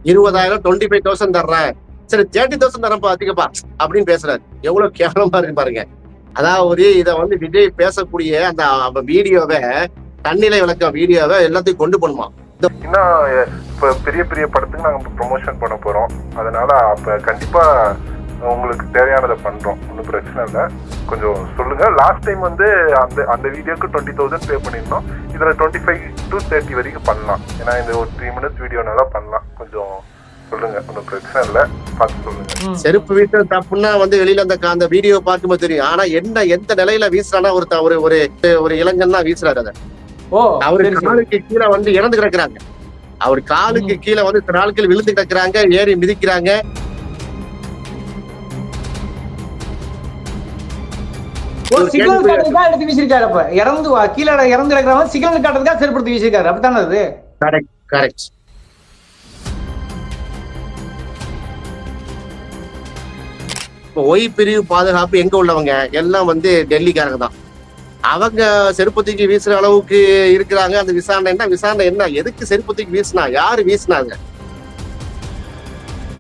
20,000 25,000 தர்றேன், சரி 30,000 தரப்பா அதிகப்பா அப்படின்னு பேசுறாரு. எவ்வளவு கேவலமா இருக்கு பாருங்க. அதாவது இத வந்து விஜய் பேசக்கூடிய அந்த வீடியோவை, தன்னிலை விளக்க வீடியோவை எல்லாத்தையும் கொண்டு போணுமா. இன்னும் இப்ப பெரிய பெரிய படத்துக்கு நாங்க ப்ரொமோஷன் பண்ண போறோம். அதனால அப்ப கண்டிப்பா உங்களுக்கு தேவையானதை பண்றோம். ஒன்றும் பிரச்சனை இல்லை. கொஞ்சம் சொல்லுங்க. லாஸ்ட் டைம் வந்து அந்த வீடியோக்கு 20,000 பே பண்ணிருந்தோம். இதுல 25 to 30 வரைக்கும் பண்ணலாம். ஏன்னா இந்த ஒரு 3 minutes வீடியோனால பண்ணலாம். கொஞ்சம் சொல்லுங்க. ஒன்றும் பிரச்சனை இல்லை, பார்த்து சொல்லுங்க. செருப்பு வீட்டு தப்புன்னா வந்து வெளியில அந்த வீடியோ பார்க்கும்போது தெரியும். ஆனா எந்த நிலையில வீசுறானா ஒரு இளைஞன் தான் வீசுறாரு. அதை அவரு காலுக்கு கீழே வந்து இறந்து கிடக்குறாங்க. அவர் காலுக்கு கீழே வந்து சில நாட்கள் விழுந்து கிடக்குறாங்க, ஏறி மிதிக்கிறாங்க. சிக்னல் காட்டுறதுக்காக எடுத்து வீசிருக்காரு. அப்ப கீழே இறந்து கிடக்குறவங்க சிக்னல் காட்டுறதுக்காக செருப்படுத்தி வீசிருக்காரு. அப்படித்தானே அது? கரெக்ட். ஒய் பிரிவு பாதுகாப்பு எங்க உள்ளவங்க எல்லாம் வந்து டெல்லிக்காரங்க தான். அவங்க செருப்பத்துக்கு வீசுற அளவுக்கு இருக்கிறாங்க. அந்த விசாரணை என்ன, எதுக்கு செருப்பத்துக்கு வீசினா, யாரு வீசினாங்க?